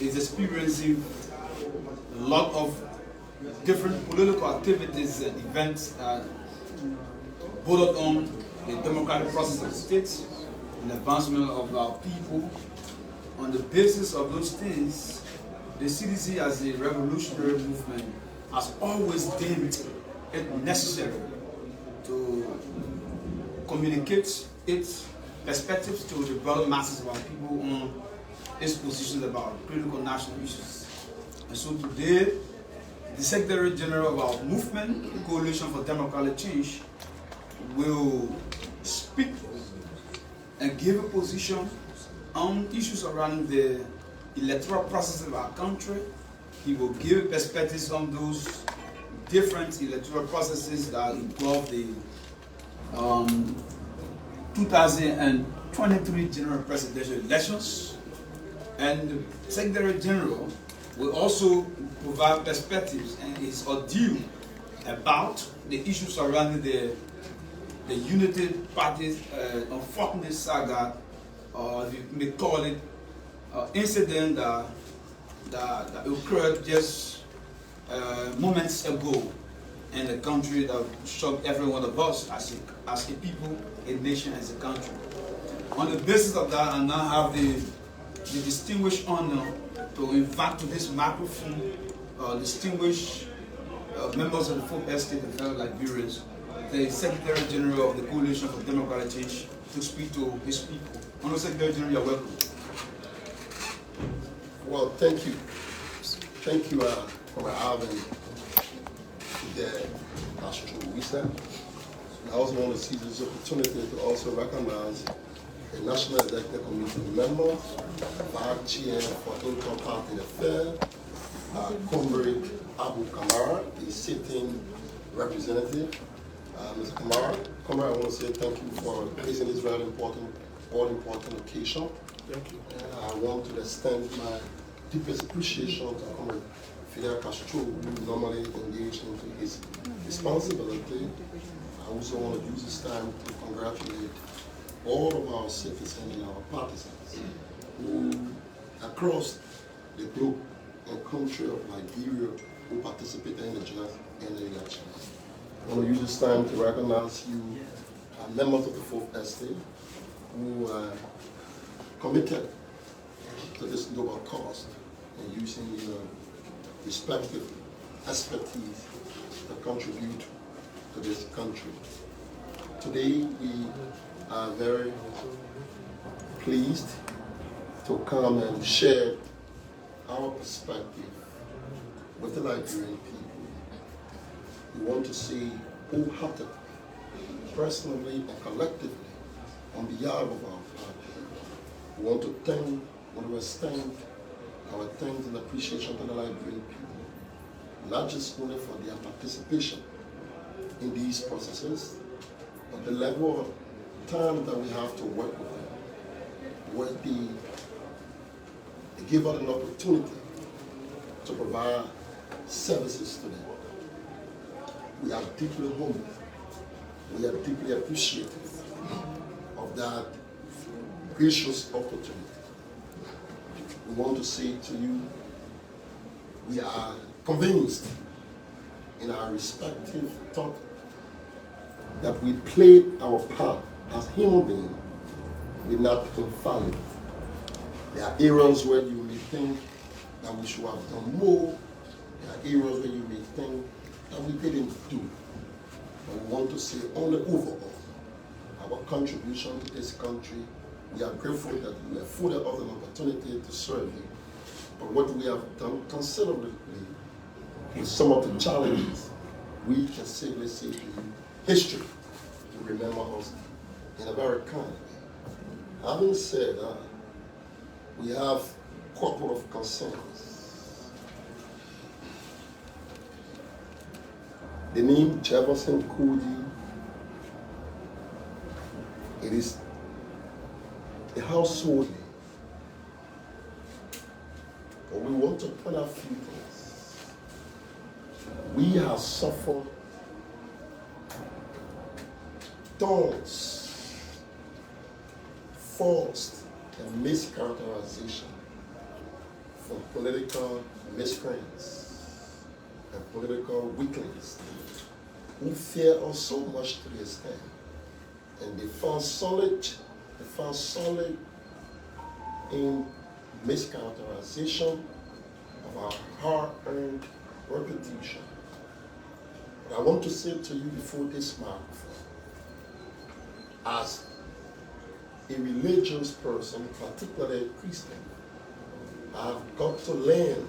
is experiencing a lot of different political activities and events bordered on the democratic process of the state and advancement of our people. On the basis of those things, the CDC as a revolutionary movement has always deemed it necessary to communicate its perspectives to the broader masses of our people on its positions about critical national issues. And so today, the Secretary General of our movement, the Coalition for Democratic Change, will speak and give a position on issues around the electoral process of our country. He will give perspectives on those different electoral processes that involve the 2023 general presidential elections. And the Secretary General will also provide perspectives and his ordeal about the issues surrounding the United Party's unfortunate saga, or you may call it incident that occurred just moments ago in the country that shocked every one of us as a people, a nation, as a country. On the basis of that, I now have the distinguished honor to invite to this microphone distinguished members of the Fourth Estate and fellow Liberians, the Secretary General of the Coalition for Democratic Change, to speak to his people. Honorable Secretary General, you're welcome. Well, thank you. Thank you for having the Astro Visa. I also want to seize this opportunity to also recognize the National Executive Committee member, Vice Chair for Inter-Party Affairs, Comrade Abu Kamara, the sitting representative. Mr. Kamara, I want to say thank you for raising this very important occasion. Thank you. I want to extend my deepest appreciation to Comrade Fidel Castro, who normally engaged into his responsibility. I also want to use this time to congratulate all of our citizens and our partisans who, across the globe and country of Nigeria, who participated in the elections. I want to use this time to recognize you, members of the Fourth Estate, who committed to this noble cause and using your respective expertise to contribute to this country. Today, we are very pleased to come and share our perspective with the Liberian people. We want to say wholeheartedly, personally and collectively, on behalf of our party, we want to extend our thanks and appreciation to the Liberian people, not just only for their participation in these processes, but the level of time that we have to work with them, where they give us an opportunity to provide services to them. We are deeply humbled. We are deeply appreciative of that gracious opportunity. We want to say to you, we are convinced in our respective thought that we played our part as human beings. We're not infallible. There are areas where you may think that we should have done more. There are areas where you may think that we didn't do. But we want to say only overall, our contribution to this country, we are grateful that we have afforded us an opportunity to serve you. But what we have done considerably with some of the challenges, we can safely say to you, history will remember us in a very kind way. Having said that, we have a couple of concerns. The name Jefferson Koijee, it is a household name. But we want to point out a few things. We have suffered taunts, false and mischaracterization from political miscreants and political weaklings who fear us so much to the extent, and they found solid in mischaracterization of our hard-earned reputation. But I want to say to you before this microphone, as a religious person, particularly a Christian, I've got to learn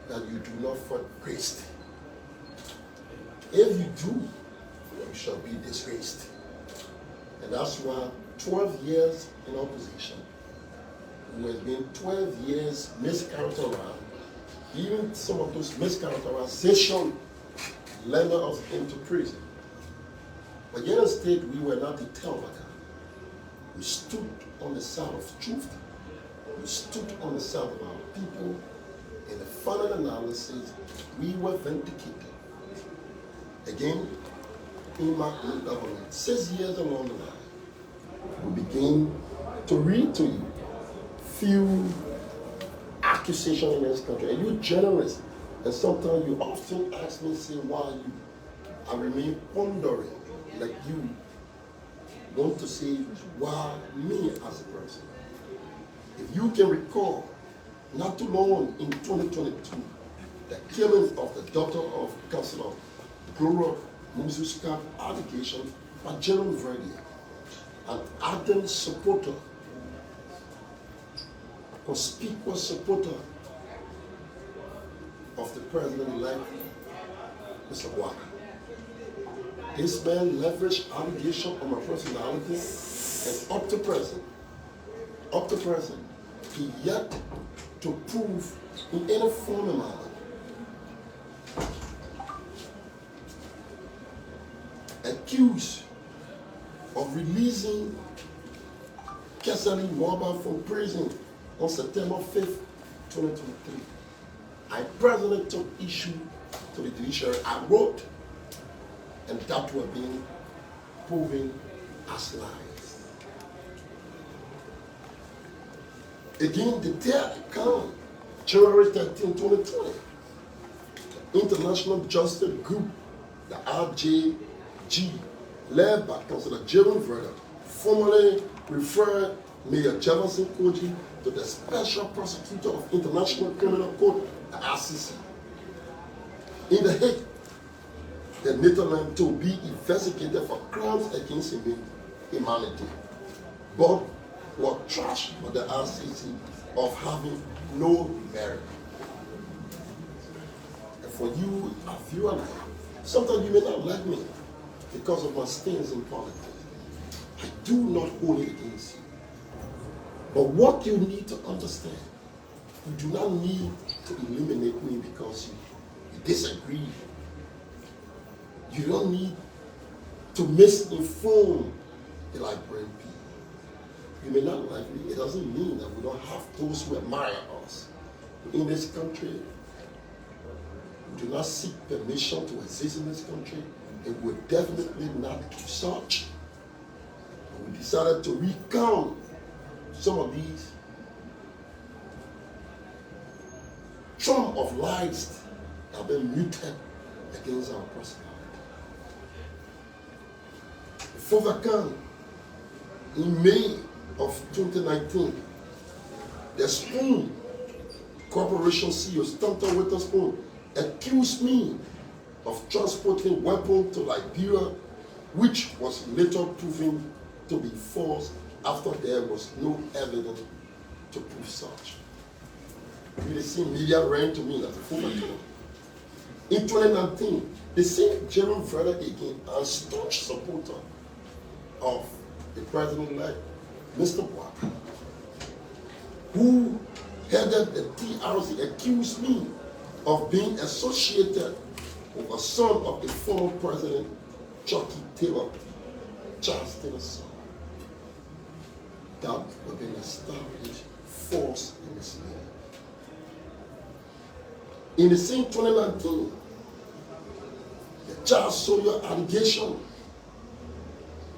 that you do not fight grace. If you do, you shall be disgraced. And that's why 12 years in opposition, who has been 12 years mischaracterized, even some of those mischaracterization landed us into prison. But yet instead, we were not deterred. We stood on the side of truth. We stood on the side of our people. In the final analysis, we were vindicated. Again, in my own government, 6 years along the line, we begin to read to you few accusations in this country. And you journalists, and sometimes you often ask me, say, why you? I remain pondering, like you want to say, why me as a person? If you can recall, not too long in 2022, the killing of the daughter of Councillor Gloria Muzuska allegation by General Koijee, an ardent supporter, conspicuous supporter of the president-elect, Mr. Waka. This man leveraged allegation on my personality, and up to present, he yet to prove in any form or manner accused of releasing Kesali Nwaba from prison on September 5th, 2023. I personally took issue to the judiciary. I wrote, and that were being proven as lies. Again, the third account, January 13, 2020, International Justice Group, the RJG, led by Councillor General Koijee, formally referred Mayor Jefferson Koijee to the Special Prosecutor of International Criminal Court, the ICC, in The Hague, the Netherlands, to be investigated for crimes against humanity, but were trashed by the ICC of having no merit. And for you, a viewer and I, sometimes you may not like me because of my stance in politics. I do not hold it against you. But what you need to understand, you do not need to eliminate me because you disagree. You don't need to misinform the like-brained people. You may not like me. It doesn't mean that we don't have those who admire us. In this country, we do not seek permission to exist in this country. It would definitely not do such. We decided to recount some of these trump of lies that have been muted against our personality. For account, in May of 2019, the Spoon Corporation CEO, Stanton Witherspoon, accused me of transporting weapons to Liberia, which was later proven to be false after there was no evidence to prove such. The same media ran to me as a former account. In 2019, the same General Koijee again, a staunch supporter of the president-elect, Mr. Waka, who headed the TRC, accused me of being associated with a son of the former president, Chucky Taylor, Charles Taylor's son. That would be an established force in this land. In the same 2019, the Charles Sawyer allegation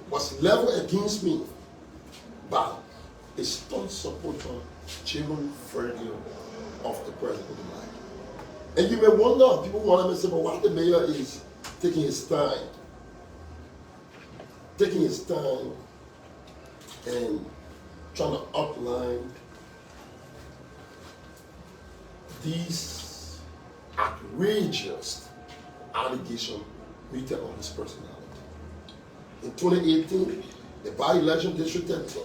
was leveled against me by a staunch supporter, General Koijee, of the president life. And you may wonder, people want to say, but why the mayor is taking his time and trying to outline these outrageous allegations rooted on his personality. In 2018, the by-election District 13,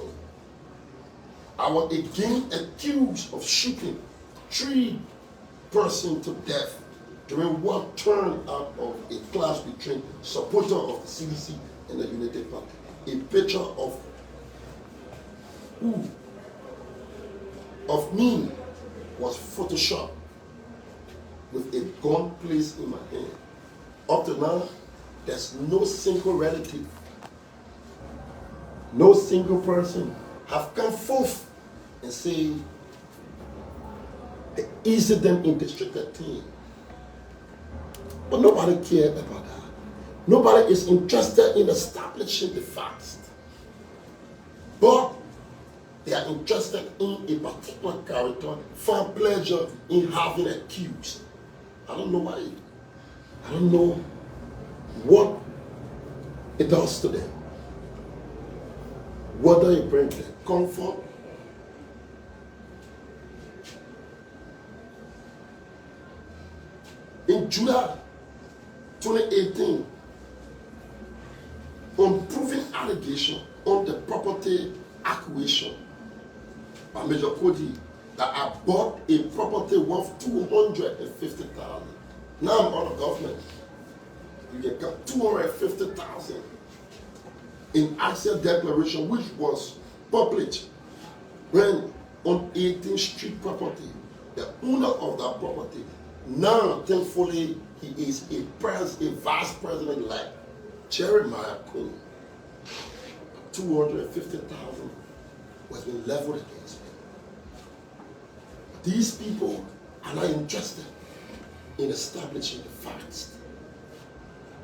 I was again accused of shooting 3 persons to death during what turned out of a clash between supporters of the CDC and the United Party. A picture of me was photoshopped with a gun placed in my hand. Up to now, there's no single relative, no single person have come forth and say the incident in District 13. But nobody cared about that. Nobody is interested in establishing the facts. But they are interested in a particular character, find pleasure in having accused. I don't know why. I don't know what it does to them. Whether it brings them comfort, in July 2018, on proven allegation on the property acquisition by Major Koijee that I bought a property worth $250,000. Now I'm out of government. You can get $250,000 in asset declaration, which was published when on 18th Street property, the owner of that property, now thankfully he is a vice president-elect, Jeremiah Quinn. $250,000 was being leveled against me. These people are not interested in establishing the facts.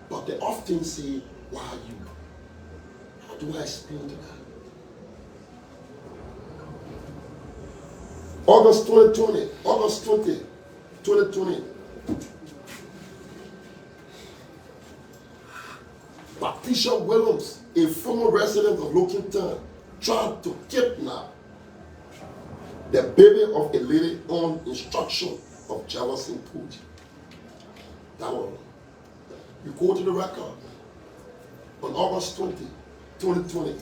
But they often say, why are you? How do I explain to that? August 20, 2020. Patricia Williams, a former resident of Lockington, tried to kidnap the baby of a lady on instruction of Jefferson Koijee. That one. You go to the record on August 20, 2020.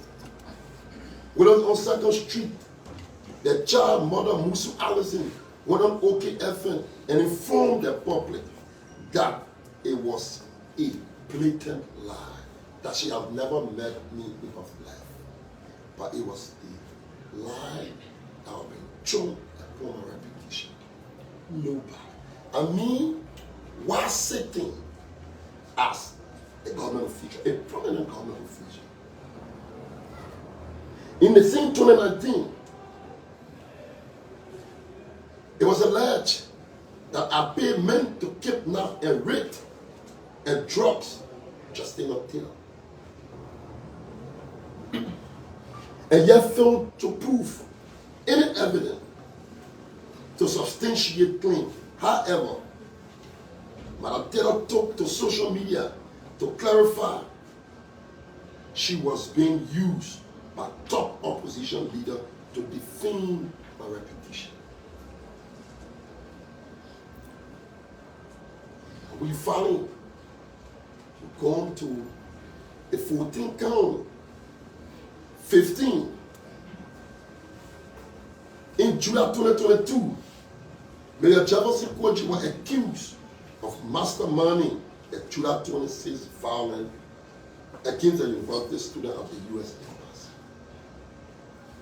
Williams on 2nd Street, the child mother Musu Allison went on OKFN and informed the public that it was a blatant lie, that she had never met me in her life. But it was a lie that had been thrown upon her reputation. Nobody. I mean, while sitting as a government official, a prominent government official. In the same 2019, it was alleged that I paid men to kidnap and rape and drugs Justina Taylor. And yet failed to prove any evidence to substantiate claim. However, Madam Taylor took to social media to clarify she was being used by top opposition leader to defame my reputation. We finally gone to a 14 count, 15. In July 2022, Mayor Jefferson Koijee was accused of masterminding the July 26 violence against a university student of the U.S. Embassy.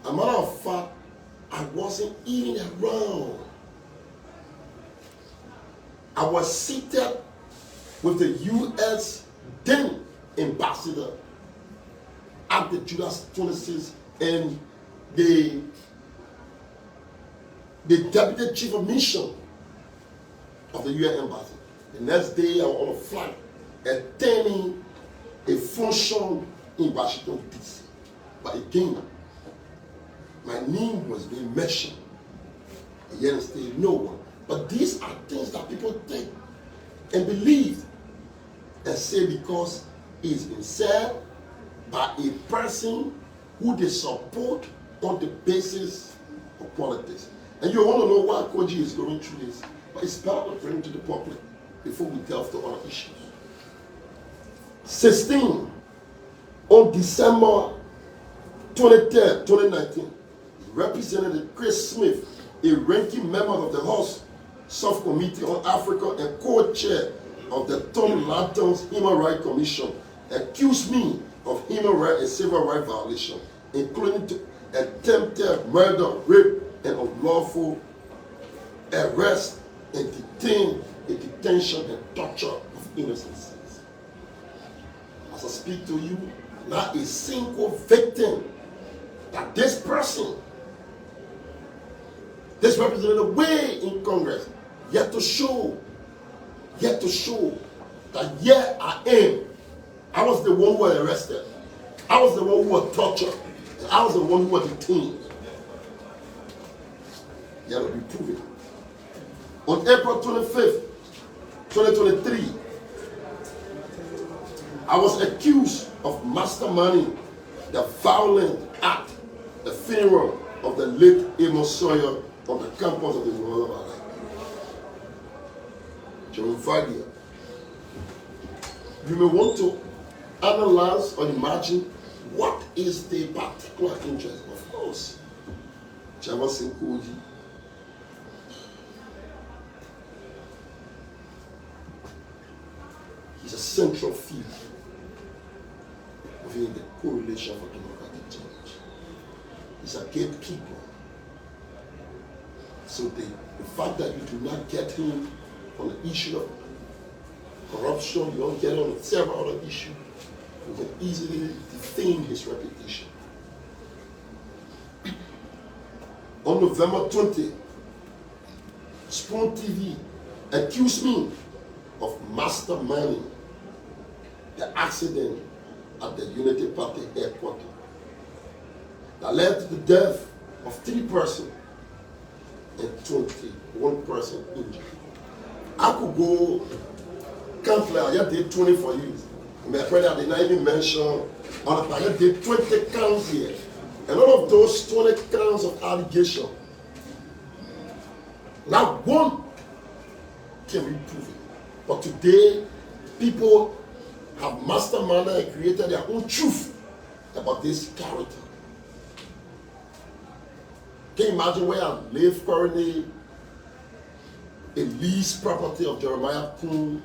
As a matter of fact, I wasn't even around. I was seated with the U.S. then ambassador at the July 26 and the deputy chief of mission of the U.S. Embassy. The next day, I was on a flight attending a function in Washington, D.C. But again, my name was being mentioned. The the United States, no one. But these are things that people think and believe and say because it's been said by a person who they support on the basis of politics. And you want to know why Koijee is going through this, but it's better to bring it to the public before we delve to other issues. 16, on December 23rd, 2019, Representative Chris Smith, a ranking member of the House Subcommittee on Africa and co-chair of the Tom Lanton's Human Rights Commission, accused me of human rights and civil rights violation, including attempted murder, rape, and unlawful arrest and detention and torture of innocents. As I speak to you, not a single victim that this person, this representative way in Congress, yet to show that yeah, I am. I was the one who was arrested. I was the one who was tortured. And I was the one who was detained. You have to be proven. On April 25th, 2023, I was accused of masterminding the violent act, the funeral of the late Amos Sawyer on the campus of the University of Jerome Fadia. You may want to analyze or imagine what is the particular interest. Of course, Jefferson Koijee, he's a central figure within the correlation for democratic change. He's a gatekeeper. So the fact that you do not get him on the issue of corruption, you don't get him on several other issues, you can easily defame his reputation. On November 20, Spoon TV accused me of masterminding the accident at the Unity Party airport that led to the death of 3 persons and 21 persons injured. I could go countless. I just did 20 for you. My friend, I did not even mention other. I just did 20 counts here. And all of those 20 counts of allegation, not one can be proven. But today, people have masterminded and created their own truth about this character. Can you imagine where I live currently? A leased property of Jeremiah Poon.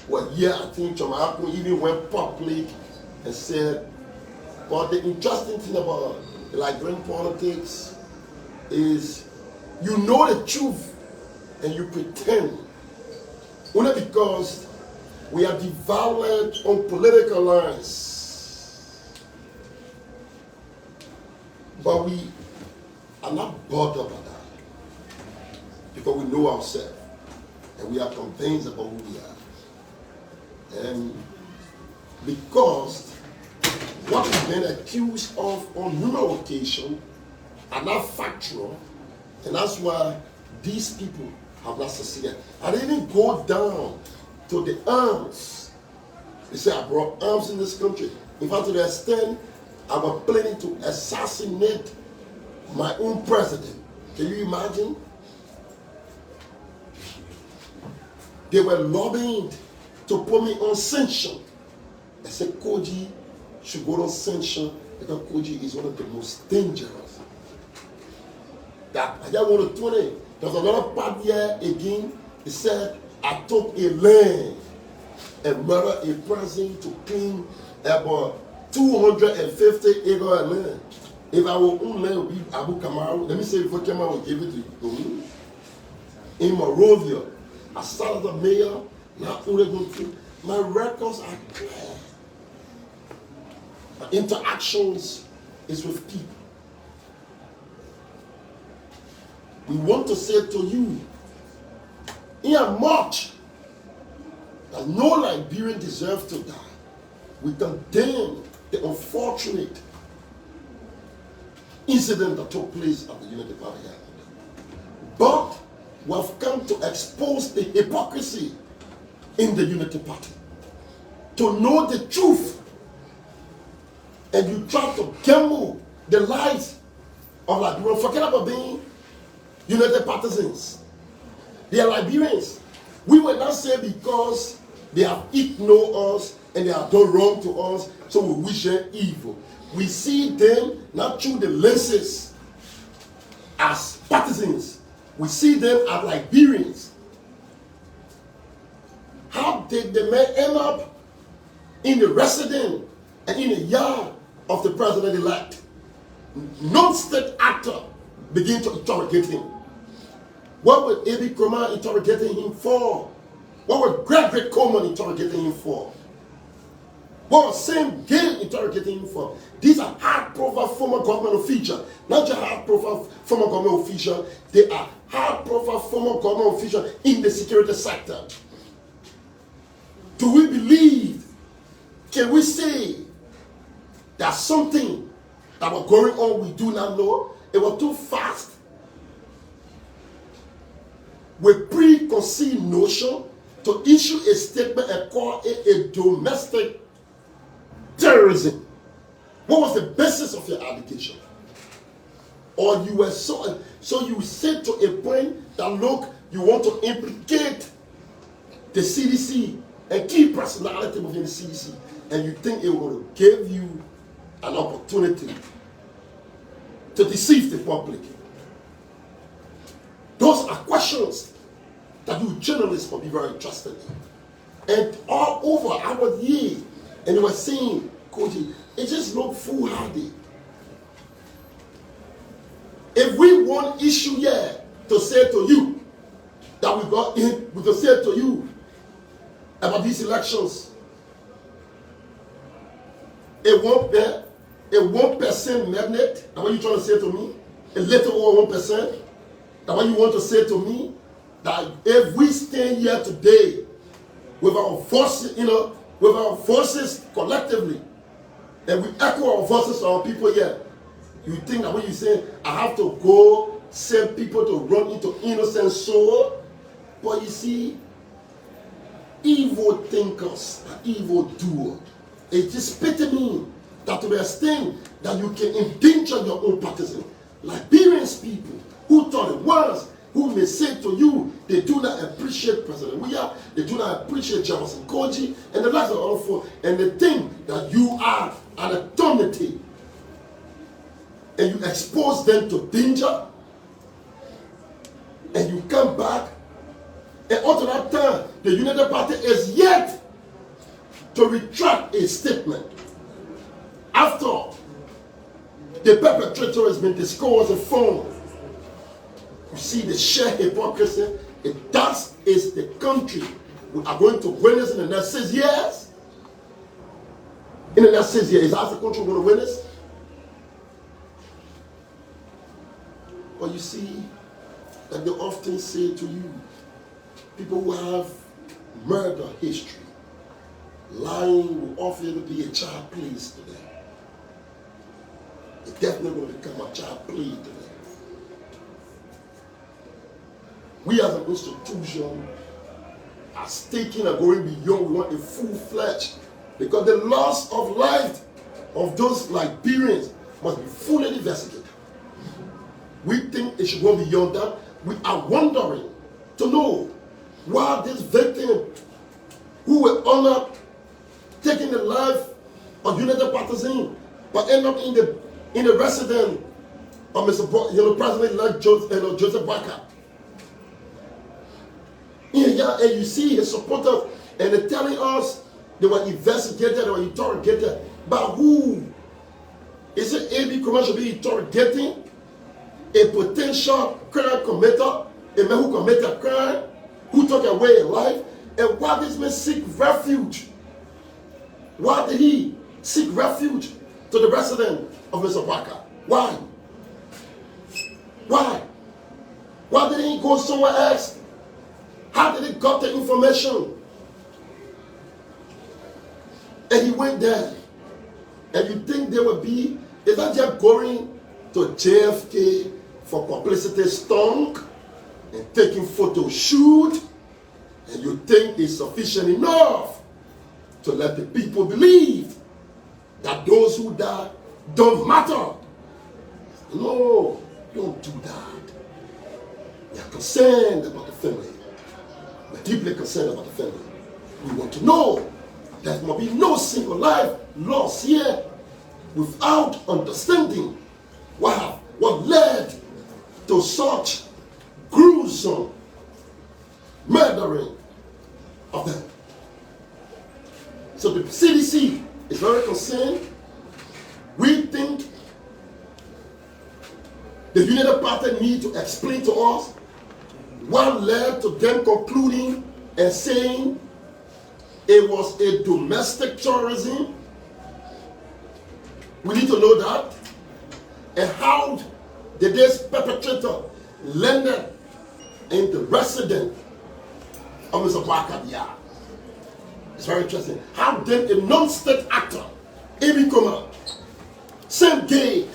Well, yeah, I think Jeremiah Poon even went public and said, but the interesting thing about the Liberian politics is you know the truth and you pretend. Only because we are devalued on political lines. But we are not bothered about that. Because we know ourselves. And we are convinced about who we are. And because what we've been accused of on numerous occasions are not factual. And that's why these people have not succeeded. I didn't even go down to the arms. They say I brought arms in this country. In fact, to the extent I was planning to assassinate my own president. Can you imagine? They were lobbying to put me on censure. I said Koijee should go on censure because Koijee is one of the most dangerous. That I just want to tune in. There's another part here again. He said, I took a land and murdered a person to clean about 250 acres of land. If I were own land with Abu Kamaru, let me say before Kamaru will give it to you. In Monrovia, I started as a mayor, now Oregon. My records are clear. My interactions is with people. We want to say to you, in much that no Liberian deserves to die, we condemn the unfortunate incident that took place at the Unity Party. we have come to expose the hypocrisy in the Unity Party. To know the truth, and you try to gamble the lives of Liberians. Forget about being United Partisans. They are Liberians. We will not say because they have ignored us and they have done wrong to us, so we wish them evil. We see them not through the lenses as partisans. We see them as Liberians. How did the man end up in the residence and in the yard of the president-elect? Non-state actor begin to interrogate him. What would A.B. Kroma interrogating him for? What would Gregory Coleman interrogating him for? What was Sam Gale interrogating him for? These are high-profile former government officials. Not just high-profile former government officials. They are high-profile former government officials in the security sector. Do we believe? Can we say that something that was going on we do not know? It was too fast. With preconceived notion to issue a statement and call it a domestic terrorism. What was the basis of your allegation? Or you were so you said to a point that, look, you want to implicate the CDC and key personality within the CDC, and you think it will give you an opportunity to deceive the public. Those are questions that you journalists will be very interested in. And all over, I was here, and they were saying, Koijee, it just looked foolhardy. If we want issue here to say to you that we got in, we can say to you about these elections, a 1% magnet, that what you trying to say to me? A little over 1%, that what you want to say to me? That if we stand here today with our voices, with our voices collectively, and we echo our voices to our people here, you think that when you say, I have to go send people to run into innocent soul? But you see, evil thinkers, evil doers, it just pity me that to the extent that you can endanger your own partisan. Liberians people who thought it was, who may say to you, they do not appreciate President Weah, they do not appreciate Jefferson Koijee, and the likes of all four, and they think that you are an authority, and you expose them to danger, and you come back, and up to that time, the United Party is yet to retract a statement after the perpetrator has been discovered and found. You see the sheer hypocrisy. If that is the country we are going to witness in the next 6 years, in the next 6 years, is that the country we're going to witness? But you see, that they often say to you, people who have murder history, lying will often be a child please to them. It's definitely going to become a child play to them. We as an institution are staking and going beyond. We want a full-fledged, because the loss of life of those Liberians must be fully investigated. We think it should go beyond that. We are wondering to know why this victim who were honored taking the life of United Partisan but end up in the residence of Mr. President-elect Joseph Boakai. And you see his supporters, and they're telling us they were investigated or interrogated. But who? Is it A.B. Kroma should be interrogating a potential crime committer, a man who committed a crime, who took away a life? And why did this man seek refuge? Why did he seek refuge to the resident of Mr. Boakai? Why? Why? Why didn't he go somewhere else? How did he got the information? And he went there. And you think there will be, is that just going to JFK for publicity stunk? and taking photo shoot, and you think it's sufficient enough to let the people believe that those who die don't matter. No, don't do that. We are concerned about the family. We're deeply concerned about the family. We want to know there must be no single life lost here without understanding what led to such gruesome murdering of them. So the CDC is very concerned. We think the United Party need to explain to us what led to them concluding and saying it was a domestic terrorism. We need to know that. And how did this perpetrator landed in the residence of Mr. Wakadia? It's very interesting. How did a non-state actor, Amy Kuma, same day,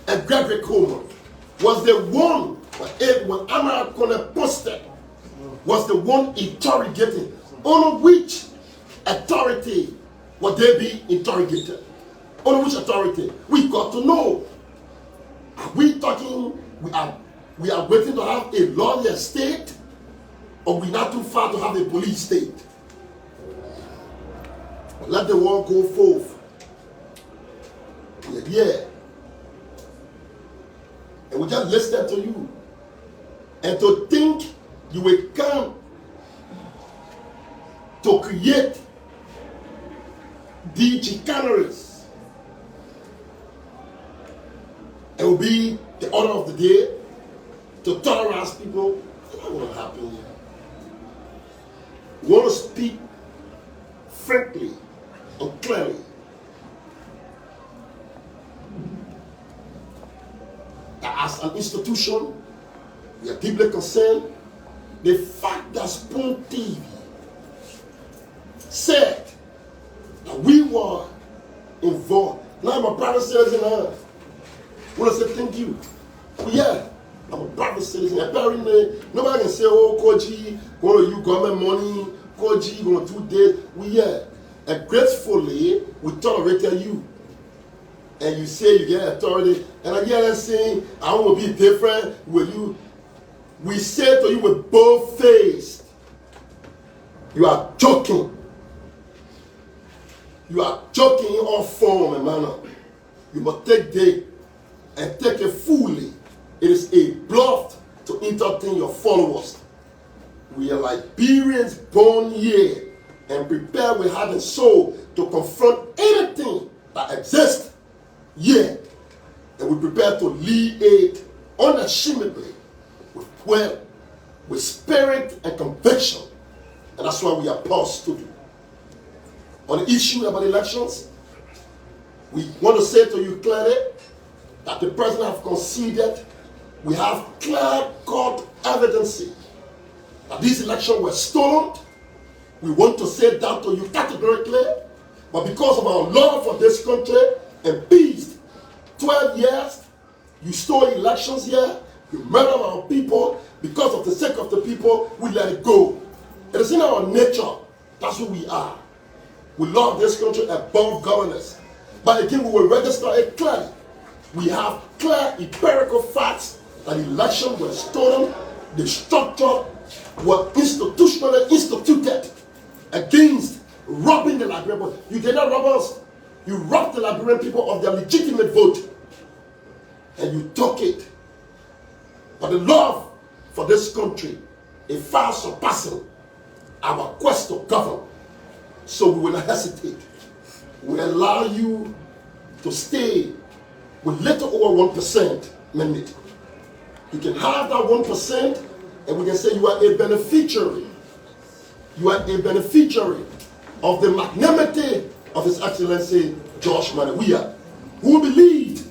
and Gregory Coleman was the one, when Amara Kone posted, was the one interrogating. On which authority would they be interrogated? On which authority? We got to know. Are we talking, we are waiting to have a lawyer state, or we not too far to have a police state? But let the war go forth. Yeah. And we just listen to you. And to think you will come to create the chicaneries. It will be the order of the day to terrorize people. It's not going to happen here. We want to speak frankly and clearly. As an institution, we are deeply concerned. The fact that Spoon TV said that we were involved. Now I'm a private citizen. I want to say thank you. Well, yeah, I'm a private citizen. Apparently, nobody can say, oh, Koijee, going to use government money, Koijee, going to do this. Well, yeah. And gratefully, we tolerated you. And you say you get authority, and I hear them saying, I want to be different with you. We say to you with both faces, you are joking. You are joking in all form and manner. You must take day and take it fully. It is a bluff to entertain your followers. We are Liberians born here and prepared with heart and soul to confront anything that exists. Yeah, and we prepare to lead it unashamedly with spirit and conviction. And that's what we are supposed to do. On the issue about elections, we want to say to you clearly that the president has conceded. We have clear-cut evidence that these elections were stolen. We want to say that to you categorically, but because of our love for this country and peace, 12 years, you stole elections here, you murder our people, because of the sake of the people, we let it go. It is in our nature, that's who we are. We love this country above governance. But again, we will register it clearly. We have clear empirical facts that elections were stolen, the structure were institutionally instituted against robbing the Liberian people. You did not rob us. You robbed the Liberian people of their legitimate vote. And you took it. But the love for this country is far surpassing our quest to govern. So we will not hesitate. We allow you to stay with little over 1% mandate. You can have that 1%, and we can say you are a beneficiary. You are a beneficiary of the magnanimity of His Excellency George Manawiya, who believed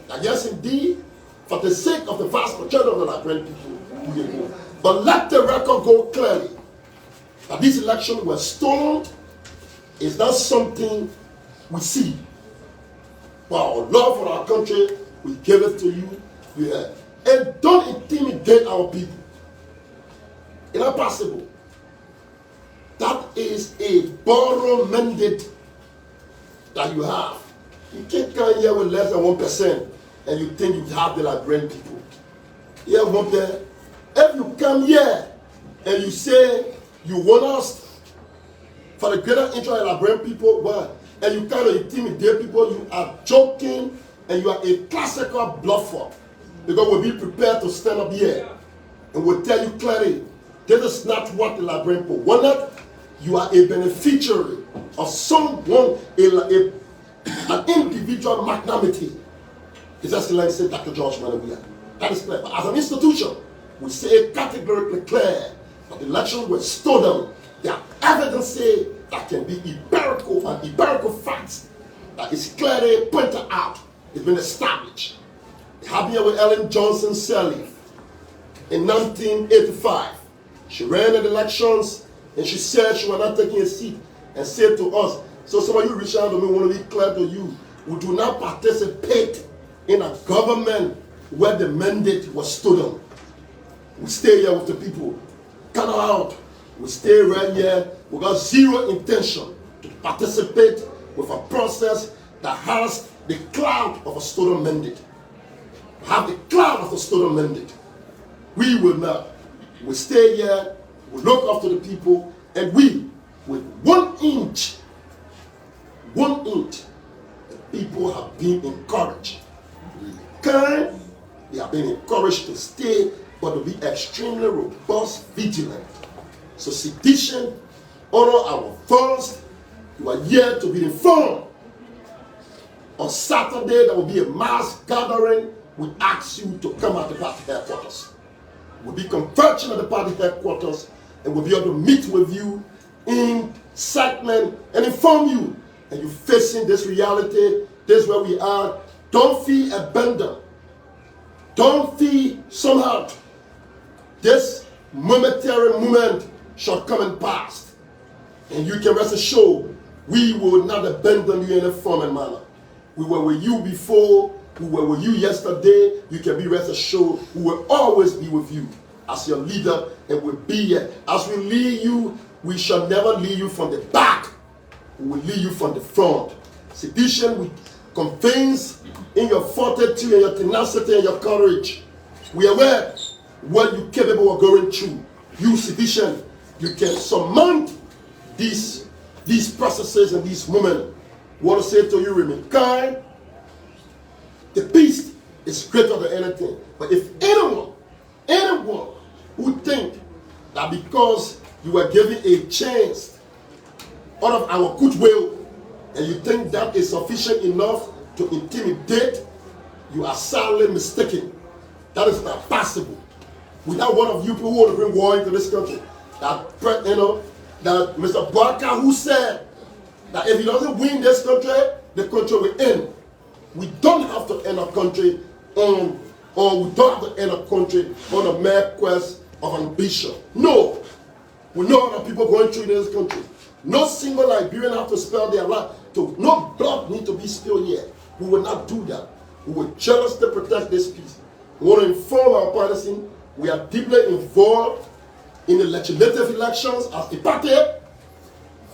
that yes, indeed, for the sake of the vast majority of the Liberian people, we will go. But let the record go clearly that these elections were stolen is not something we see. But our love for our country We give it to you. Yeah. And don't intimidate our people. It's not possible. That is a borrowed mandate that you have. You can't come here with less than 1% and you think you have the Liberian people. Yeah, one there. If you come here and you say you want us for the greater interest of the Liberian people, well, and you kind of intimidate people, you are joking and you are a classical bluffer. Because we'll be prepared to stand up here and we'll tell you clearly, this is not what the Liberian people wanted. You are a beneficiary of someone, an individual magnanimity. His Excellency Dr. George Manabuya. That is clear. But as an institution, we say categorically clear that the elections were stolen. There are evidence that can be empirical facts that is clearly pointed out. It's been established. It happened here with Ellen Johnson Sirleaf in 1985. She ran in the elections and she said she was not taking a seat and said to us, so some of you reach out to me, want to be clear to you, we do not participate in a government where the mandate was stolen. We stay here with the people. Come out. We stay right here. We got zero intention to participate with a process that has the cloud of a stolen mandate. Have the cloud of a stolen mandate. We will not. We stay here. We look after the people, and we, with 1 inch, the people have been encouraged. They have been encouraged to stay, but to be extremely robust, vigilant. So sedition, honor our first. You are here to be informed. On Saturday, there will be a mass gathering. We ask you to come at the party headquarters. We'll be converging at the party headquarters, and we'll be able to meet with you in segment and inform you. And you're facing this reality. This is where we are. Don't feel abandoned. Don't feel somehow. This momentary moment shall come and pass. And you can rest assured, we will not abandon you in a form and manner. We were with you before. We were with you yesterday. You can be rest assured we will always be with you as your leader and will be here. As we lead you, we shall never lead you from the back. We will lead you from the front. Sedition will convince in your fortitude and your tenacity and your courage. We are aware what you're capable of going through. You, sedition, you can surmount these processes and these moments. I want to say to you, remain kind. The beast is greater than anything. But if anyone who think that because you were given a chance out of our goodwill, and you think that is sufficient enough to intimidate, you are sadly mistaken. That is not possible. Without one of you people who want to bring war into this country, that Mr. Barker, who said that if he doesn't win this country, the country will end. We don't have to end our country on, or we don't have to end our country on a mere quest of ambition. No. We know other people going through in this country. No single Liberian have to spare their life. No blood need to be spilled here. We will not do that. We will jealously protect this peace. We want to inform our partisan. We are deeply involved in the legislative elections as a party.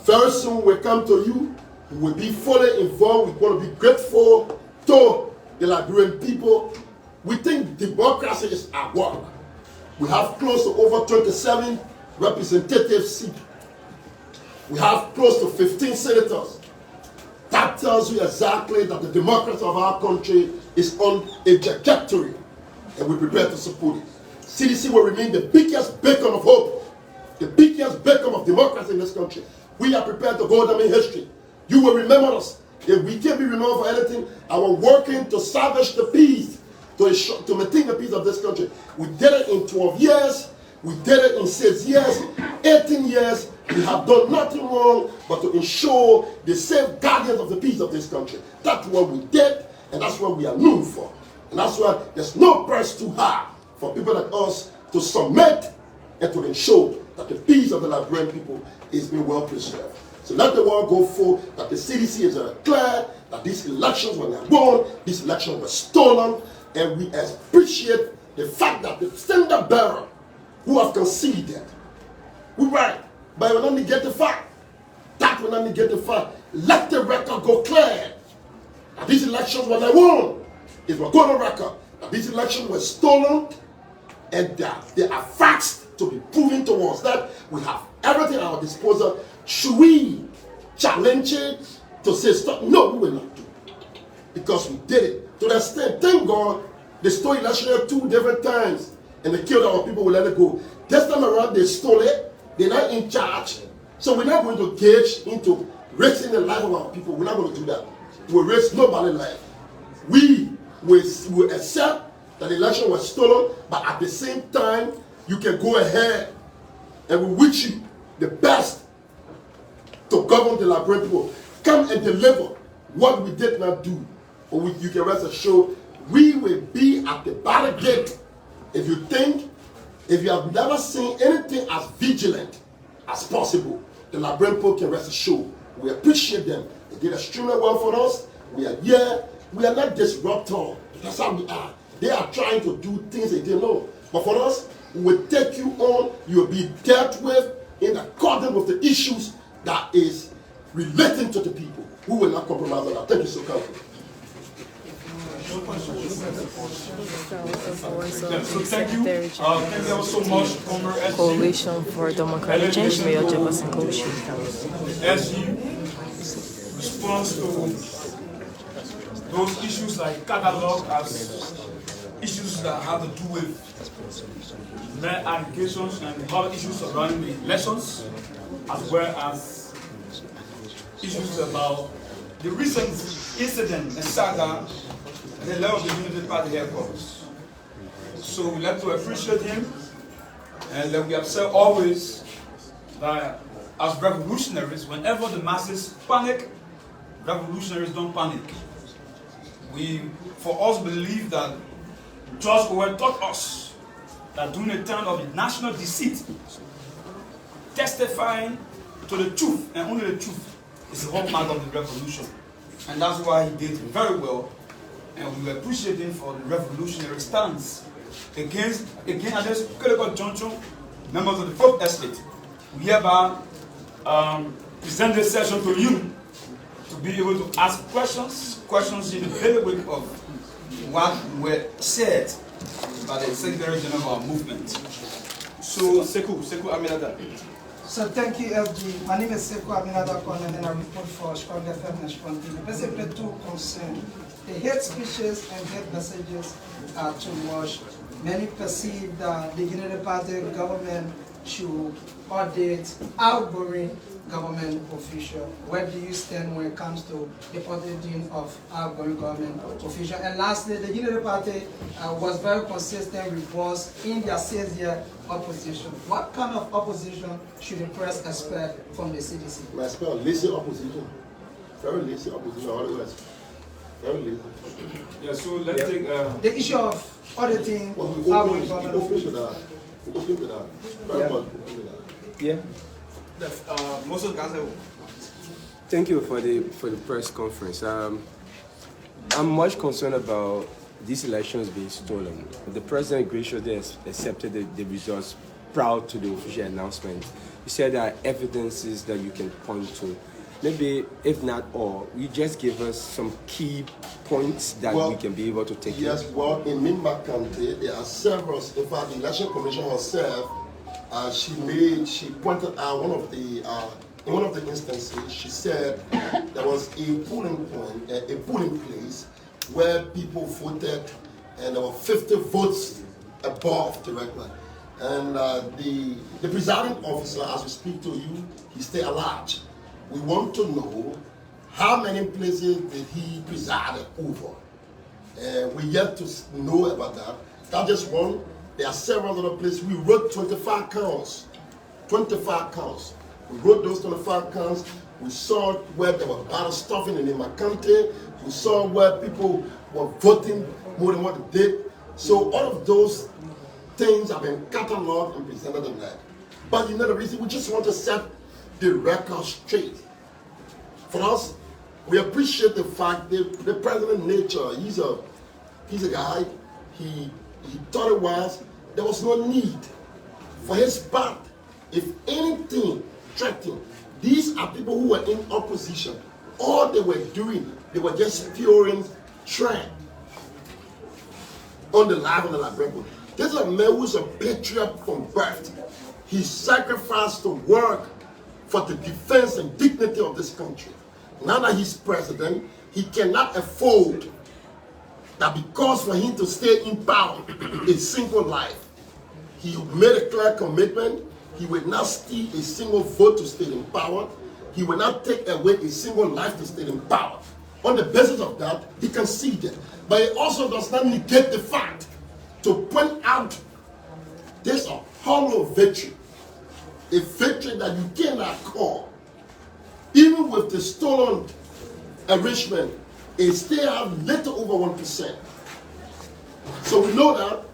Very soon we come to you. We will be fully involved. We want to be grateful to the Liberian people. We think democracy is at work. We have close to over 27 representative seats. We have close to 15 senators. That tells you exactly that the democracy of our country is on a trajectory, and we're prepared to support it. CDC will remain the biggest beacon of hope, the biggest beacon of democracy in this country. We are prepared to go down in history. You will remember us. If we can't be remembered for anything, our working to salvage the peace, to maintain the peace of this country. We did it in 12 years. We did it in 6 years, 18 years. We have done nothing wrong but to ensure the safeguardians of the peace of this country. That's what we did, and that's what we are known for. And that's why there's no price too high for people like us to submit and to ensure that the peace of the Liberian people is being well preserved. So let the world go forth that the CDC is clear that these elections were not won, these elections were stolen, and we appreciate the fact that the standard bearer who have conceded, we right, but we don't negate the fact. That will not negate the fact. Let the record go clear that these elections were not won. It will go on record that these elections were stolen, and that there are facts to be proven towards that. We have everything at our disposal. Should we challenge it to say stop? No, we will not do it. Because we did it. To the extent, thank God, they stole election 2 different times and they killed our people, we let it go. This time around, they stole it. They're not in charge. So we're not going to engage into risking the life of our people. We're not going to do that. We'll risk nobody's life. We will accept that the election was stolen, but at the same time, you can go ahead and we wish you the best to govern the Liberian people. Come and deliver what we did not do. Or you can rest assured, we will be at the battle gate. If you have never seen anything as vigilant as possible, the Liberian people can rest assured. We appreciate them. They did extremely well for us. We are here. We are not disruptors. That's how we are. They are trying to do things they didn't know. But for us, we will take you on. You will be dealt with in accordance with the issues that is relating to the people. We will not compromise on that. Thank you so much. So thank you. Thank you so much, former SG. Coalition for Democratic Change, Mayor Jefferson Koijee. SG responds to those issues like catalog as issues that have to do with mere allegations and other issues surrounding the elections, as well as issues about the recent incident and saga at the level of the Unity Party headquarters. So we like to appreciate him, and we observe always that as revolutionaries, whenever the masses panic, revolutionaries don't panic. We, for us, believe that George Orwell taught us that during a time of national deceit, testifying to the truth and only the truth is the hallmark of the revolution. And that's why he did very well, and we appreciate him for the revolutionary stance against, again, at this critical juncture, members of the Fourth Estate. We hereby present this session to you to be able to ask questions in the bailiwick of what were said by the Secretary General of our movement. So, Sekou Aminata. So thank you, FG. My name is Sekou Aminata Konan, and I report for Chicago FM and Chicago TV. Basically, two concerns. The hate speeches and hate messages are too much. Many perceive that the Unity Party government should audit outgoing government official. Where do you stand when it comes to the auditing of outgoing government official? And lastly, the Unity Party was very consistent with us in their 6-year opposition. What kind of opposition should the press expect from the CDC? I expect lazy opposition. Very lazy opposition, otherwise. Very lazy. Yeah, so let's take the issue of auditing outgoing government official. We open to that. Very much open to that. Yeah. most of Gaza. Thank you for the press conference. I'm much concerned about these elections being stolen. The president graciously accepted the results prior to the official announcement. He said there are evidences that you can point to. Maybe, if not all, you just give us some key points that we can be able to take. Yes, well, in Mimba County, there are several. In fact, the election commission herself, she pointed out in one of the instances, she said there was a polling place where people voted, and there were 50 votes above the record. And the presiding officer, as we speak to you, he stayed alive. We want to know how many places did he preside over. We yet to know about that. That's just one. There are several other places. We wrote 25 counts. 25 counts. We wrote those 25 counts. We saw where there was ballot stuffing in Lima County. We saw where people were voting more than what they did. So all of those things have been cataloged and presented in that. But you know the reason, we just want to set the record straight. For us, we appreciate the fact that the president nature, he's a guy, he thought it was, there was no need for his part. If anything threatened, these are people who were in opposition. All they were doing, they were just spewing threat on the life of the Liberian. This is a man who's a patriot from birth. He sacrificed to work for the defense and dignity of this country. Now that he's president, he cannot afford that because for him to stay in power a single life. He made a clear commitment. He will not steal a single vote to stay in power. He will not take away a single life to stay in power. On the basis of that, he conceded. But it also does not negate the fact to point out this a hollow victory. A victory that you cannot call. Even with the stolen enrichment, it still have little over 1%. So we know that,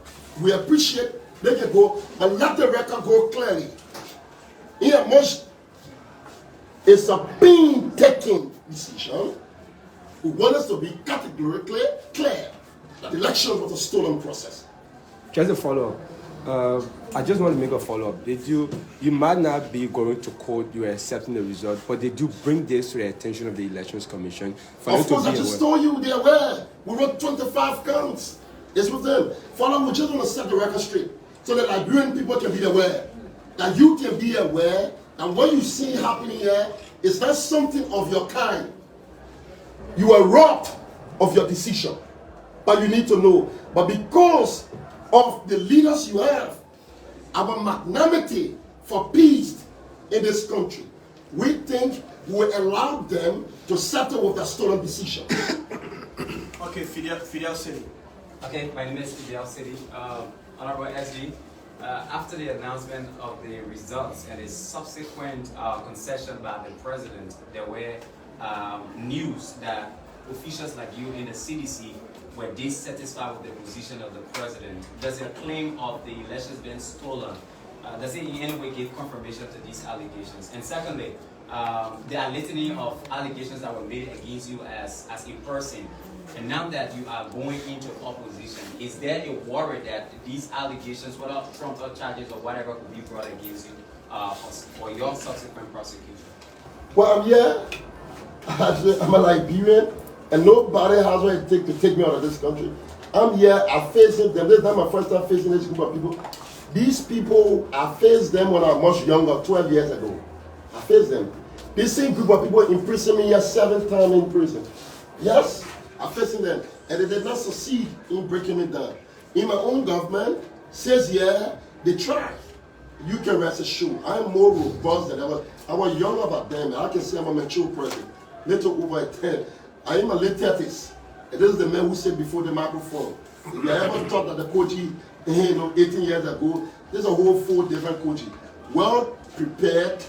we appreciate, let it go, but let the record go clearly. Here, much it's a painstaking decision. We want us to be categorically clear that the election was a stolen process. Just a follow-up. I just want to make a follow-up. You might not be going to court, you are accepting the result, but they do bring this to the attention of the Elections Commission. Of course, I just told you they are aware. We wrote 25 counts. It's with them. Follow, we just want to set the record straight so that Liberian people can be aware. That you can be aware, and what you see happening here is not something of your kind. You are robbed of your decision, but you need to know. But because of the leaders you have, our magnanimity for peace in this country, we think we will allow them to settle with their stolen decision. Okay, Fidel City. Okay, my name is Fidel City. Honorable SG, after the announcement of the results and the subsequent concession by the president, there were news that officials like you in the CDC were dissatisfied with the position of the president. Does the claim of the elections being stolen, does it in any way give confirmation to these allegations? And secondly, there are litany of allegations that were made against you as a person. And now that you are going into opposition, is there a worry that these allegations, whether Trump charges or whatever, could be brought against you for your subsequent prosecution? Well, I'm here. I'm a Liberian, and nobody has what it takes to take me out of this country. I'm here. I'm facing them. This is not my first time facing this group of people. These people, I faced them when I was much younger, 12 years ago. I faced them. This same group of people imprisoned me here 7 times in prison. Yes, I'm facing them. And they did not succeed in breaking me down. In my own government, says, yeah, they tried. You can rest assured. I'm more robust than ever. I was younger about them. I can say I'm a mature person. Little over 10. I am a late 30s. And this is the man who said before the microphone. If you ever thought that the Koijee, 18 years ago, there's a whole 4 different Koijee. Well prepared,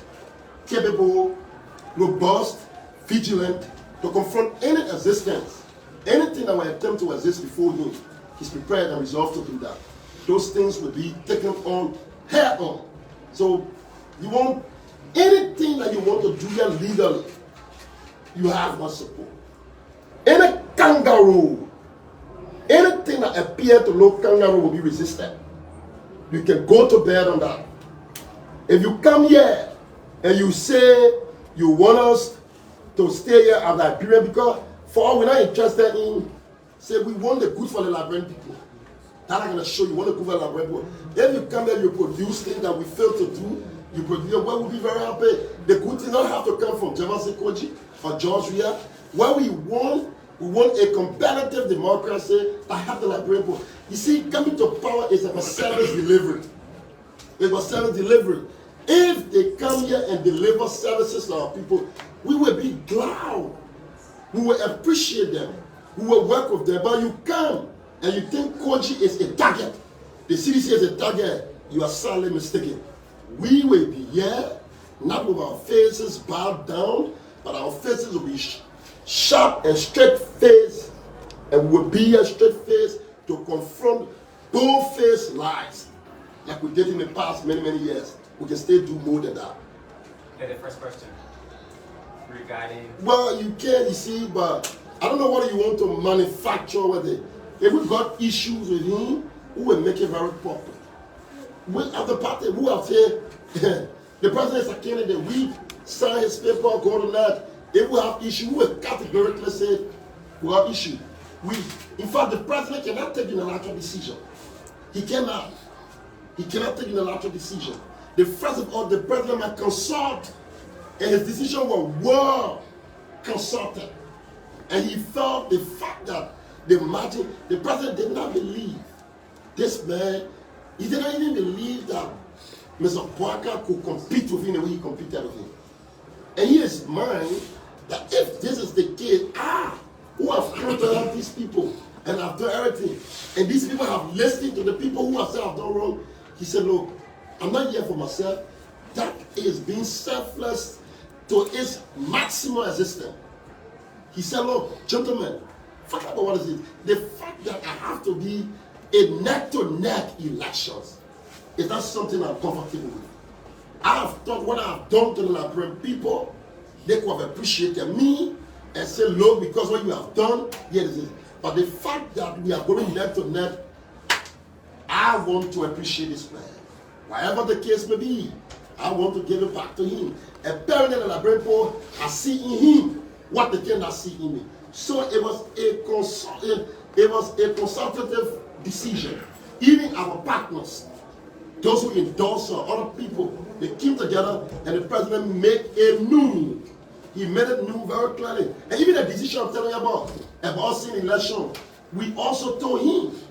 capable, robust, vigilant to confront any existence. Anything that will attempt to exist before him, he's prepared and resolved to do that. Those things will be taken on head on. So you want anything that you want to do here legally, you have my support. Any kangaroo, anything that appears to look kangaroo will be resisted. You can go to bed on that. If you come here and you say you want us to stay here at Liberia because for all we're not interested in, say we want the good for the Liberian people. That I'm going to show you what the good for the Liberian people. If you come here, you produce things that we fail to do, you produce, well, we'll be very happy. The good things don't have to come from CDC Koijee or George Weah. What we want a competitive democracy that have the Liberian people. You see, coming to power is a service delivery. It's a service delivery. If they come here and deliver services to our people, we will be glad. We will appreciate them. We will work with them. But you come and you think Koijee is a target. The CDC is a target. You are sadly mistaken. We will be here, not with our faces bowed down, but our faces will be sharp and straight face, and we will be a straight face to confront bold-faced lies like we did in the past many years. We can still do more than that. Okay, the first question. regarding? Well, you can, you see, but I don't know what you want to manufacture with it. If we got issues with him, we will make it very public. We at the party, who have said, the president is a candidate, we sign his paper, go to that. If we have issue, we will categorically say, we have issue. In fact, the president cannot take unilateral decision. He cannot. He cannot take unilateral decision. First of all, the president might consult, and his decision was well consulted. And he felt the fact that the president did not believe this man. He did not even believe that Mr. Boakai could compete with him the way he competed with him. And he is mind that if this is the case, who have come to help these people and have done everything, and these people have listened to the people who have said I've done wrong, he said, look, I'm not here for myself. That is being selfless to its maximum existence. He said, look, gentlemen, forget about what is it. The fact that I have to be a neck-to-neck elections is not something I'm comfortable with. I have thought what I have done to the Liberian people, they could have appreciated me and said, look, because what you have done, here it is. But the fact that we are going neck-to-neck, I want to appreciate this man. Whatever the case may be, I want to give it back to him. Apparently, the Liberian people are seeing in him what they cannot see in me. So it was a consultative decision. Even our partners, those who endorse other people, they came together and the president made a known. He made it known very clearly. And even the decision I'm telling you about seeing election, we also told him.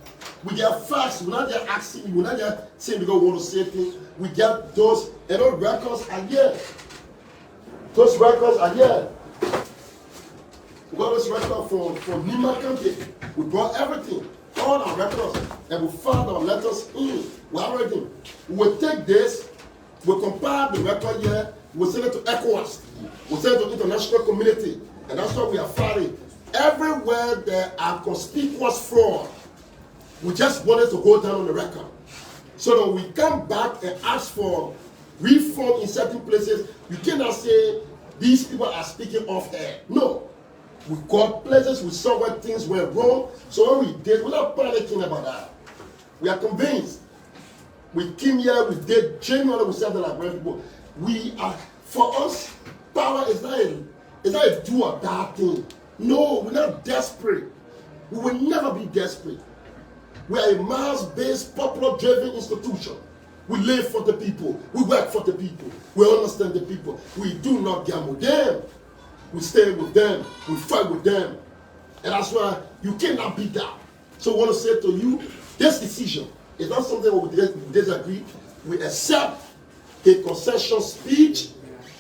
We get facts, we're not just asking, we're not just saying because we want to say things. We get those, and those records are here. Those records are here. We got this record from Nima County. We brought everything, all our records, and we found our letters in. We have everything. We'll take this, we'll compile the record here, we'll send it to ECOWAS, we'll send it to the international community, and that's what we are fighting. Everywhere there are conspicuous fraud, we just wanted to go down on the record so that we come back and ask for reform in certain places. You cannot say these people are speaking off air. No. We got places, we saw where things went wrong. So what we did, we're not panicking about that. We are convinced. We came here, we did genuinely, we said the Liberian people. We are, for us, power is not a do or die thing. No, we're not desperate. We will never be desperate. We are a mass-based, popular-driven institution. We live for the people. We work for the people. We understand the people. We do not gamble them. We stay with them. We fight with them. And that's why you cannot beat that. So I want to say to you, this decision is not something we disagree. We accept a concession speech.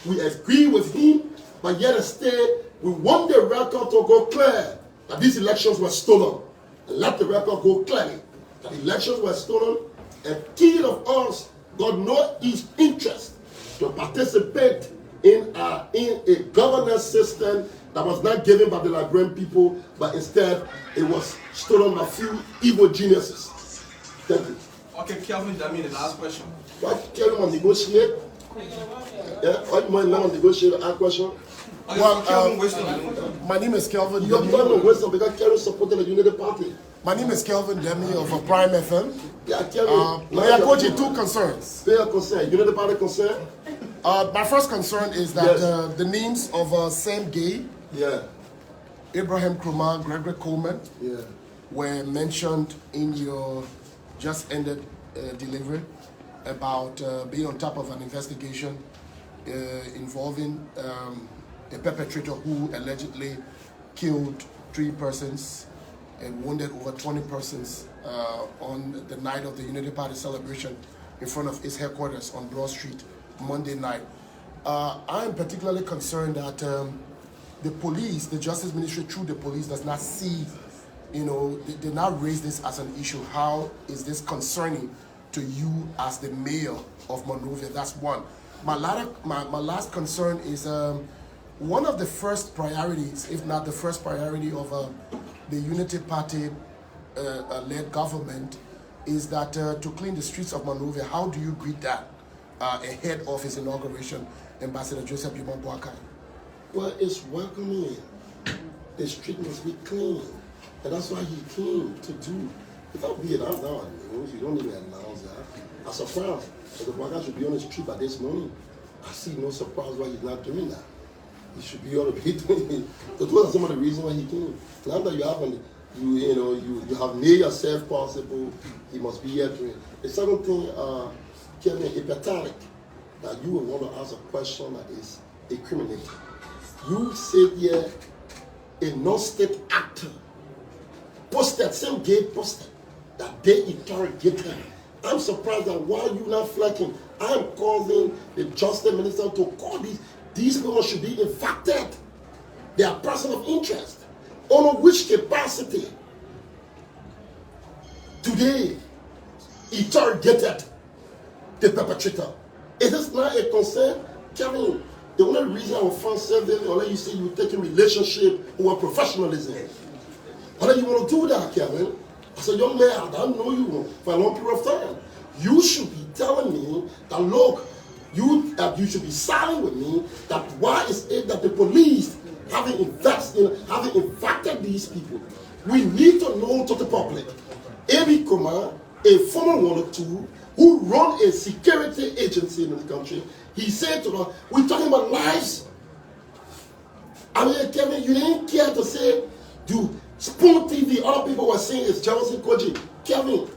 We agree with him. But yet still, we want the record to go clear that these elections were stolen. And let the record go clearly. The elections were stolen, and key of us got no interest to participate in a governance system that was not given by the Liberian people, but instead it was stolen by a few evil geniuses. Thank you. Okay, Kelvin Dami, the last question. What Kelvin want to negotiate? Yeah, what you want to negotiate? A question? Okay, well, Kelvin Wisdom. My name is Kelvin You have got no wisdom because Kelvin supported the Unity Party. My name is Kelvin Demi of Prime FM. Yeah, Kelvin. Mayor Koijee, two concerns. Fair concern. Unity Party concern? My first concern is that the names of Sam Gay, Abraham Krumah, Gregory Coleman were mentioned in your just ended delivery about being on top of an investigation involving a perpetrator who allegedly killed 3 persons and wounded over 20 persons on the night of the Unity Party celebration in front of its headquarters on Broad Street Monday night. I am particularly concerned that the police, the Justice Ministry through the police does not see, they did not raise this as an issue. How is this concerning to you as the mayor of Monrovia? That's one. My last concern is one of the first priorities, if not the first priority of the Unity Party led government is that to clean the streets of Monrovia. How do you greet that ahead of his inauguration, Ambassador Joseph Boakai? Well, it's welcoming. The street must be clean. And that's why he came to do. Without being out now, you don't even announce that. I'm surprised that the Waka should be on the street by this morning. I see no surprise why he's not doing that. He should be on the beat doing it. Those are some of the reasons why he came. Now that you have made yourself possible, he must be here doing it. The second thing, Kevin, it's pathetic that you would want to ask a question that is incriminating. You sit here, a non-state actor, posted, same gay posted, that they interrogated him. I'm surprised that while you're not flacking, I'm calling the Justice Minister to call these people should be infected. They are person of interest. On which capacity today interrogated the perpetrator? Is this not a concern? Kevin, the only reason I will find service or let you say you're taking relationship with professionalism. How do you want to do that, Kevin? As a young man, I don't know you for a long period of time. You should be telling me that, look, you should be silent with me that why is it that the police having infected these people? We need to know to the public. Abi Kuma, a former 102, who run a security agency in the country, he said to us, we're talking about lives. I mean, Kevin, you didn't care to say, do Spoon TV, other people were saying it's CDC Koijee. Kevin,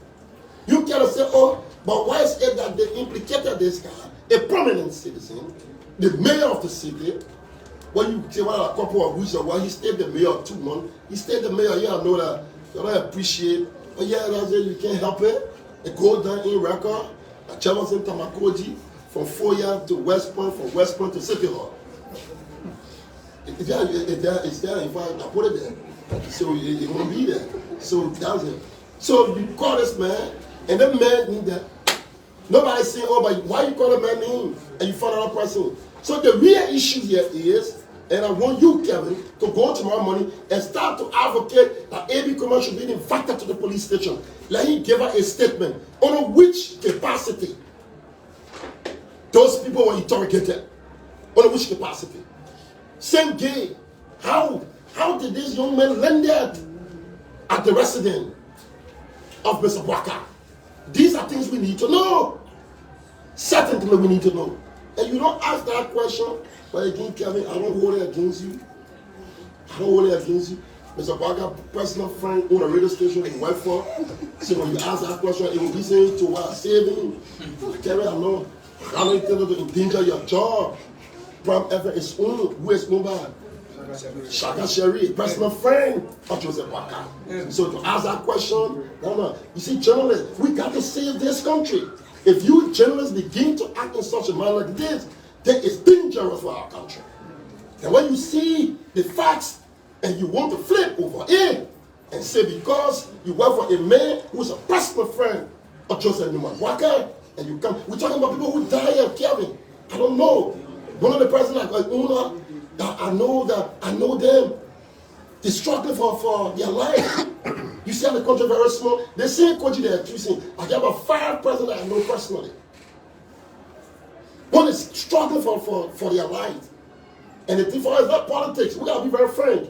you care to say, oh, but why is it that they implicated this guy, a prominent citizen, the mayor of the city? When you say, well, a couple of weeks ago, he stayed the mayor 2 months. He stayed the mayor, yeah, I know that. You don't appreciate, but yeah, that's it, you can't help it. It goes down in record. CDC Koijee from Foya to West Point, from West Point to City Hall. It's there, in fact, I put it there. So it's going to be there. So that's it. So you call this man, and the man need that. Nobody say, oh, but why you call a man name? And you find another person. So the real issue here is, and I want you, Kevin, to go tomorrow morning and start to advocate that Abi Kuma should be invited to the police station. Let him give her a statement on which capacity those people were interrogated. On which capacity? Same day. How did this young man land there at the residence of Mr. Waka? These are things we need to know. Certainly we need to know. And you don't ask that question, but again, Kevin, I don't hold it against you. I don't hold it against you. Mr. Waka, personal friend, own a radio station in Whiteford. So when you ask that question, it will be saying to saving. Kevin, I know you tell to endanger your job. Prime effort is owned. Who is owned by? Shaka Sherry, personal friend of Joseph Waka. So to ask that question, no. You see, journalists, we got to save this country. If you journalists begin to act in such a manner like this, then it's dangerous for our country. And when you see the facts and you want to flip over it and say because you work for a man who's a personal friend of Joseph Waka, and you come, we're talking about people who die of Kevin. I don't know. One of the presidents like Una, I know them. They're struggling for their life. You see how the country very small. They say Koijee they're accusing. I have about 5 presidents I know personally. One is struggling for their life. And the thing for us is not politics. We gotta be very frank.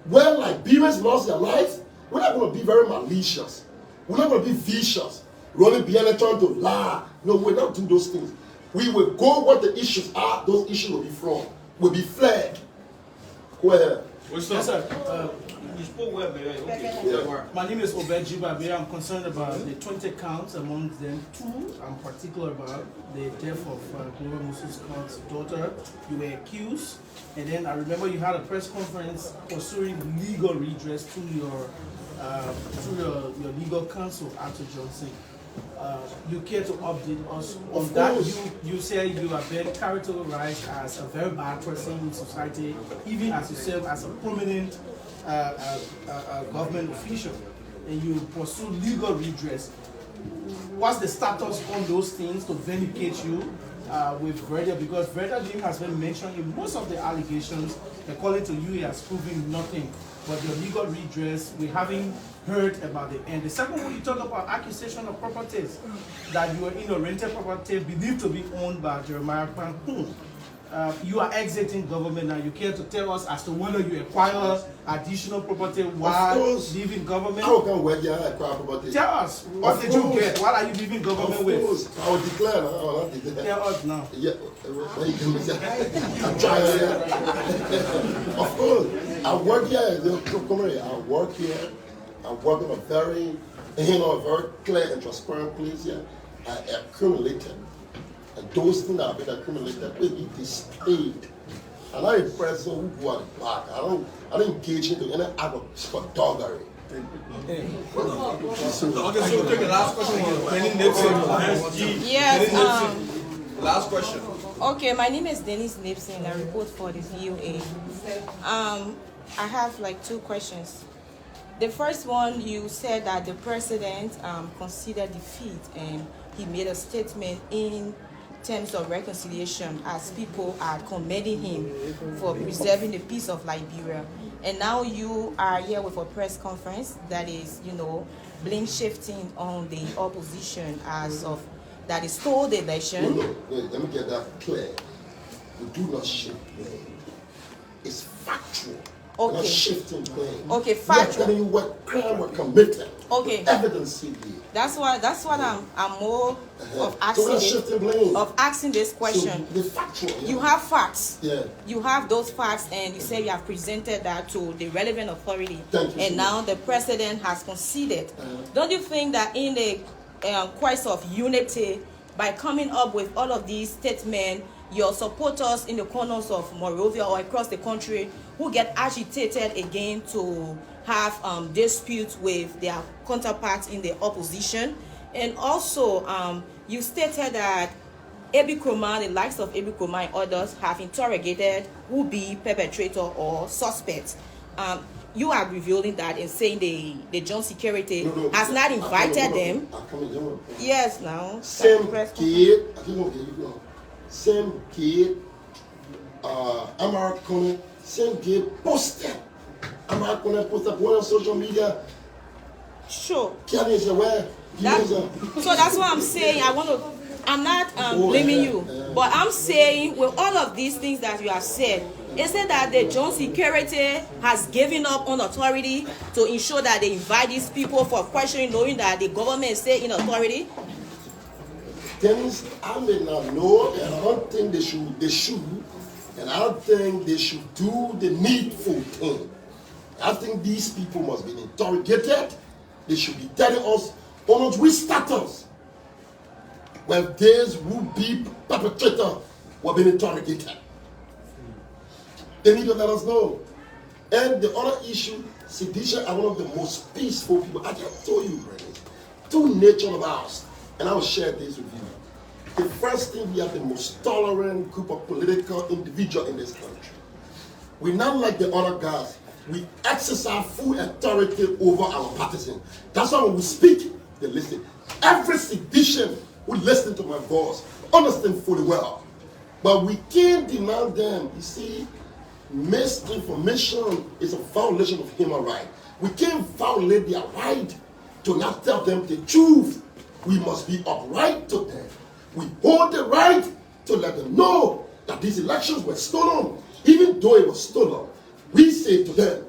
When like Beavers lost their life, we're not gonna be very malicious. We're not gonna be vicious. Running behind and trying to lie. No, we're not doing those things. We will go what the issues are, those issues will be from. Will be flagged. Go ahead. Yes, sir. You spoke well, baby. Okay. My name is Obed Jibabe. I'm concerned about the 20 counts, among them 2 I'm particular about. The death of Glover Moses Scott's daughter. You were accused, and then I remember you had a press conference pursuing legal redress through your legal counsel, Arthur Johnson. You care to update us on that? You say you have been characterized as a very bad person in society, even as you serve as a prominent government official, and you pursue legal redress. What's the status on those things to vindicate you with Verda? Because Verda's name has been mentioned in most of the allegations. According to you, he has proven nothing. But your legal redress, we haven't heard about it. And the second one, you talk about accusation of properties, that you are in a rented property believed to be owned by Jeremiah Kwan. you are exiting government now. You care to tell us as to whether you acquire additional property while leaving government? How can we acquire property? Tell us, what did you get? What are you leaving government with? Of course, I will declare. I will not declare. Tell us now. Yeah, I'm trying. Of course, I work here. I work here. I work in a very, very clear and transparent place here. I accumulated. And those things that have been accumulated will be displayed. I'm not a person who go at the back. I don't engage into any act of skullduggery. Okay, so we'll take the last question from Dennis Nipson. Yes. Last question. Okay, my name is Dennis Nipson. I report for the VOA. I have like 2 questions. The first one, you said that the president considered defeat and he made a statement in terms of reconciliation as people are commending him for preserving the peace of Liberia. And now you are here with a press conference that is, blame shifting on the opposition as of that is stole the election. No, let me get that clear. We do not shift blame. It's factual. Okay. Not shifting blame. Okay, factual. We're telling you what crime were committed. Okay. Evidence CD. That's what I'm more of asking. So we're not shifting blame. Of asking this question. So the factual. Yeah. You have facts. Yeah. You have those facts, and you say you have presented that to the relevant authority. Thank you. And now the president has conceded. Don't you think that in the quest of unity, by coming up with all of these statements, your supporters in the corners of Monrovia or across the country who get agitated again to have disputes with their counterparts in the opposition? And also, you stated that Abi Kroma, the likes of Abi Kroma and others have interrogated who be perpetrator or suspects. You are revealing that and saying the John Security has not invited them. Yes, now. Same kid, American, same kid posted. American posted one on social media. Sure. So that's what I'm saying. I'm not blaming you, but I'm saying with all of these things that you have said, is it that the John Security has given up on authority to ensure that they invite these people for questioning, knowing that the government is still in authority? Things I may not know, and I don't think they should, and I don't think they should do the needful thing. I think these people must be interrogated. They should be telling us on which status when these would-be perpetrators were being interrogated. They need to let us know. And the other issue, CDC are one of the most peaceful people. I just told you, brothers, 2 nature of ours, and I will share this with you. The first thing, we have the most tolerant group of political individuals in this country. We're not like the other guys. We exercise full authority over our partisans. That's why when we speak, they listen. Every citizen who listens to my voice understand fully well. But we can't deny them. You see, misinformation is a violation of human rights. We can't violate their right to not tell them the truth. We must be upright to them. We hold the right to let them know that these elections were stolen, even though it was stolen. We say to them,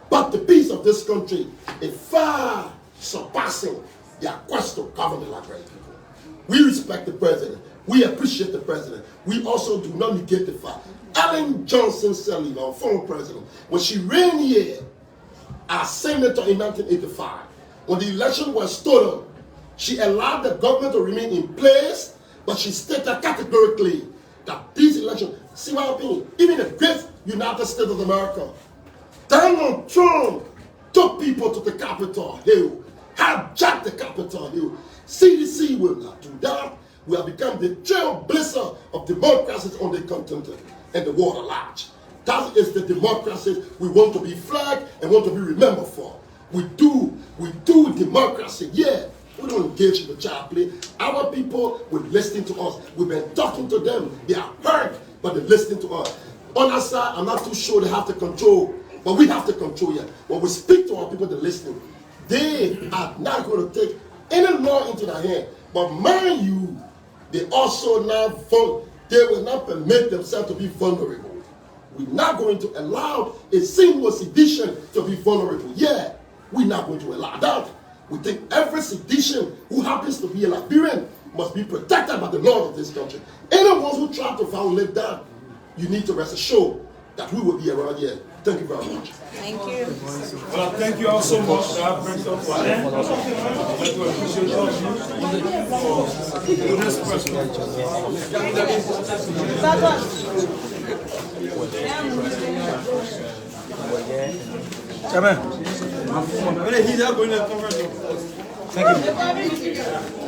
but the peace of this country is far surpassing their quest to govern the Liberian people. We respect the president. We appreciate the president. We also do not negate the fact. Ellen Johnson Sirleaf, our former president, when she ran here as senator in 1985, when the election was stolen, she allowed the government to remain in place, but she stated categorically that these elections, see what I mean? Even the great United States of America, Donald Trump took people to the Capitol Hill, hijacked the Capitol Hill. CDC will not do that. We have become the trailblazer of democracies on the continent and the world at large. That is the democracy we want to be flagged and want to be remembered for. We do democracy, yeah. We don't engage in the child play. Our people will listen to us. We've been talking to them. They are heard, but they're listening to us. On our side, I'm not too sure they have to control, but we have to control it. When we speak to our people, they're listening. They are not going to take any law into their hand. But mind you, they also now vote They will not permit themselves to be vulnerable. We're not going to allow a single sedition to be vulnerable. Yeah, we're not going to allow that. We think every sedition who happens to be a Liberian must be protected by the laws of this country. Anyone who try to violate that, you need to rest assured that we will be around here. Thank you very much. Thank you. Well, thank you all so much. That brings us to an end. I'd like to appreciate all of you for this question. Come on. He's not going to the conference. Thank you.